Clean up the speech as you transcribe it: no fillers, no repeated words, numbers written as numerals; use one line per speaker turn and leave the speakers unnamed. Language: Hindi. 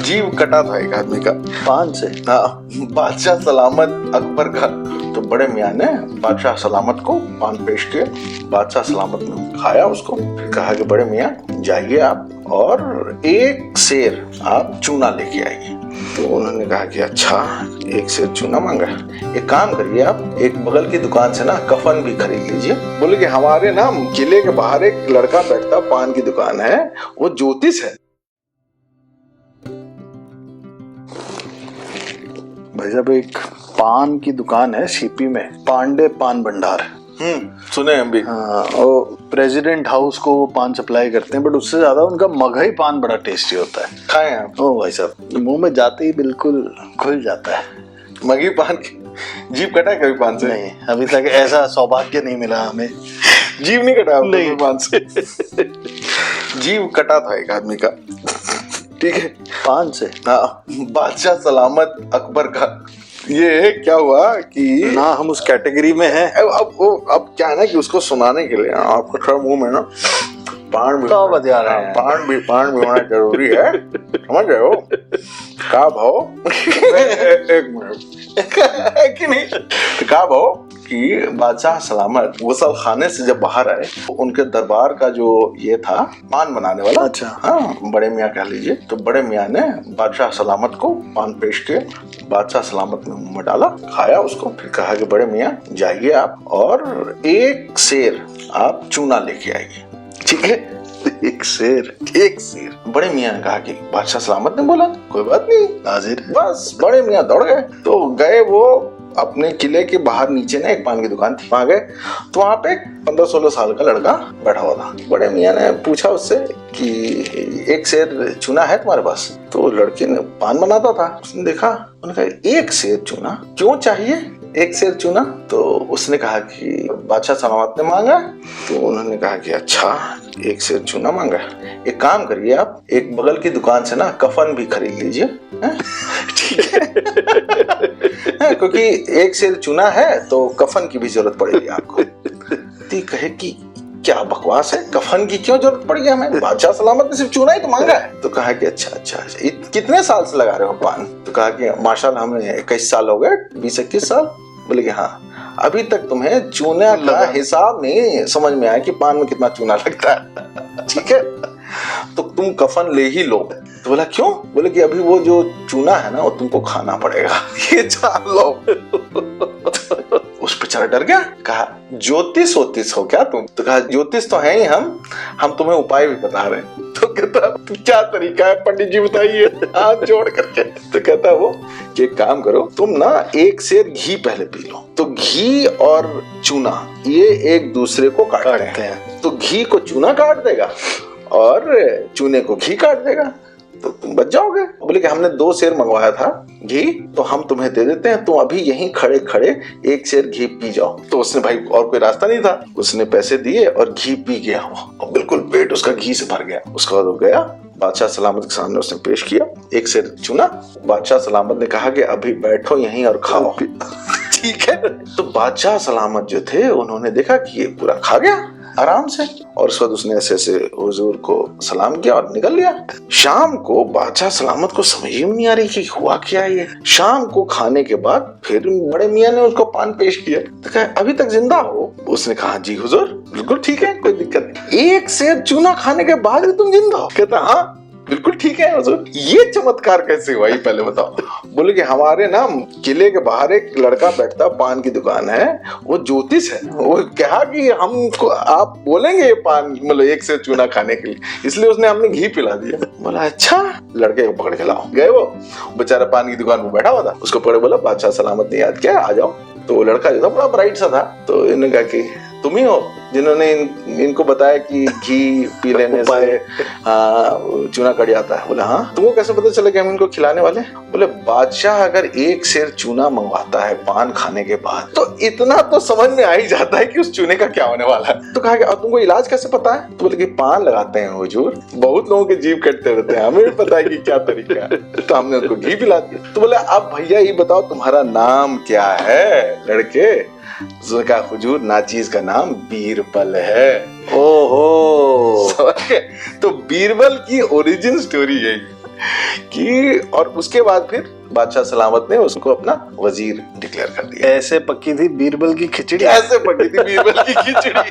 जीव कटा था एक आदमी का
पान से।
हाँ, बादशाह सलामत अकबर का। तो बड़े मियाँ ने बादशाह सलामत को पान पेश किया। बादशाह सलामत ने खाया उसको, फिर कहा कि बड़े मियाँ जाइए आप और एक सेर आप चूना लेके आइए। तो उन्होंने कहा कि अच्छा, एक सेर चूना मांगा। एक काम करिए, आप एक बगल की दुकान से ना कफन भी खरीद लीजिए। बोले कि हमारे ना किले के बाहर एक लड़का बैठता, पान की दुकान है, वो ज्योतिष है।
भाई साहब, एक पान की दुकान है सीपी में, पांडे पान भंडार।
सुने हम भी।
हाँ, और प्रेसिडेंट हाउस को वो पान सप्लाई करते हैं, बट उससे ज्यादा उनका मगही पान बड़ा टेस्टी होता है।
खाए हैं आप?
ओ भाई साहब, मुंह में जाते ही बिल्कुल खुल जाता है।
मगही पान की जीभ कटा है कभी पान से?
नहीं, अभी तक ऐसा सौभाग्य नहीं मिला हमें।
जीभ नहीं कटा
नहीं
पान से? जीभ कटा था एक आदमी का, ठीक है,
पान से।
हाँ, बादशाह सलामत अकबर का। ये क्या हुआ कि
ना हम उस कैटेगरी में हैं।
अब क्या है ना कि उसको सुनाने के लिए आपको थोड़ा मुंह में ना पान भी
तो बजा रहे हैं।
पान भी होना जरूरी है, समझ रहे हो? का भाव एक मिनट है कि नहीं? तो का भाव कि बादशाह सलामत वो सब खाने से जब बाहर आए तो उनके दरबार का जो ये था पान बनाने वाला,
अच्छा,
हाँ, बड़े मियाँ कह लीजिए, तो बड़े मियाँ ने बादशाह सलामत को पान पेश किया। बादशाह सलामत ने मुंह में डाला, खाया उसको, फिर कहा कि बड़े मियाँ जाइए आप और एक सेर आप चूना लेके आइए। ठीक है,
एक सेर।
बड़े मियाँ ने कहा कि बादशाह सलामत ने बोला कोई बात नहीं,
हाजिर।
बस बड़े मियाँ दौड़ गए। तो गए वो अपने किले के बाहर नीचे ना एक पान की दुकान थी, वहां गए तो वहां पे 15-16 साल का लड़का बैठा हुआ था। बड़े मियाँ ने पूछा उससे कि एक सेर चूना है तुम्हारे पास? तो लड़के ने पान बनाता था, उसने देखा, उन्होंने कहा एक सेर चूना क्यों चाहिए, एक सेर चूना? तो उसने कहा कि बादशाह सलामत ने मांगा। तो उन्होंने कहा कि अच्छा, एक सेर चूना मांगा। एक काम करिए, आप एक बगल की दुकान से ना कफन भी खरीद लीजिए, ठीक है? क्योंकि एक सेर चूना है तो कफन की भी जरूरत पड़ेगी आपको। ती कहे कि क्या बकवास है, कफन की क्यों जरूरत पड़ गया हमें? बादशाह सलामत ने सिर्फ चूना ही तो मांगा है। तो कहा कि अच्छा, कितने साल से लगा रहे हो पान? तो कहा कि माशाल्लाह हमें 21 साल हो गए, 20-21 साल। बोले कि हाँ, अभी तक तुम्हें चूना का हिसाब नहीं समझ में आया कि पान में कितना चूना लगता है, ठीक है, तो तुम कफन ले ही लो। तो बोला क्यों? बोले कि अभी वो जो चूना है ना वो तुमको खाना पड़ेगा, ये जान लो। उस बेचारा डर गया, कहा ज्योतिष हो क्या तुम? तो कहा ज्योतिष तो है ही हम तुम्हें उपाय भी बता रहे हैं। तो कहता क्या तरीका है पंडित जी बताइए, हाथ जोड़ करके। तो कहता वो कि एक काम करो, तुम ना एक सेर घी पहले पी लो। तो घी और चूना ये एक दूसरे को काटते हैं, तो घी को चूना काट देगा और चूने को घी काट देगा, तो तुम बच जाओगे। बोले कि हमने 2 सेर मंगवाया था घी, तो हम तुम्हें दे देते हैं, तुम अभी यहीं खड़े खड़े एक सेर घी पी जाओ। तो उसने, भाई और कोई रास्ता नहीं था, उसने पैसे दिए और घी पी गया वो, और बिल्कुल पेट उसका घी से भर गया। उसके बाद वो गया बादशाह सलामत के सामने, उसने पेश किया एक सेर चूना। बादशाह सलामत ने कहा कि अभी बैठो यहीं और खाओ, ठीक है। तो बादशाह सलामत जो थे उन्होंने देखा कि ये पूरा खा गया आराम से, और उस वक्त उसने ऐसे हुजूर को सलाम किया और निकल लिया। शाम को बादशाह सलामत को समझ ही नहीं आ रही कि हुआ क्या है ये। शाम को खाने के बाद फिर बड़े मियाँ ने उसको पान पेश किया, तो कहा अभी तक जिंदा हो? उसने कहा जी हुजूर बिल्कुल ठीक है, कोई दिक्कत नहीं। एक सेर चूना खाने के बाद भी तुम जिंदा हो? कहता हाँ बिल्कुल ठीक है हुजूर। ये चमत्कार कैसे हुआ ये पहले बताओ। बोले कि हमारे ना किले के बाहर एक लड़का बैठता, पान की दुकान है, वो ज्योतिष है, वो कहा कि हमको आप बोलेंगे ये पान मतलब एक से चूना खाने के लिए, इसलिए उसने हमने घी पिला दिया। बोला अच्छा, लड़के को पकड़ के लाओ। गए वो बेचारा पान की दुकान में बैठा हुआ था, उसको पकड़े बोला बादशाह सलामत ने याद किया, आ जाओ। तो लड़का जो था बड़ा ब्राइट सा था, तो इन्होंने कहा कि तुम ही हो जिन्होंने इनको बताया कि घी पी लेने से चूना कट जाता है? बोला हाँ। तुमको कैसे पता चला कि हम इनको खिलाने वाले? बोले बादशाह अगर एक सेर चूना मंगवाता है पान खाने के बाद, तो इतना तो समझ में आ ही जाता है कि उस चूने का क्या होने वाला है। तो कहा कि तुमको इलाज कैसे पता है? तो बोले कि पान लगाते हैं हुजूर, बहुत लोगों के जीभ कटते रहते हैं, हमें भी पता है कि क्या तरीका है, तो हमने उनको घी पिला दिया। तो बोले अब भैया ये बताओ तुम्हारा नाम क्या है? लड़के उसने कहा हुजूर नाचीज का नाम बीरबल है।
ओहो,
तो बीरबल की ओरिजिन स्टोरी यही। कि और उसके बाद फिर बादशाह सलामत ने उसको अपना वजीर डिक्लेयर कर दिया।
ऐसे पक्की थी बीरबल की खिचड़ी।
ऐसे पकी थी बीरबल की खिचड़ी।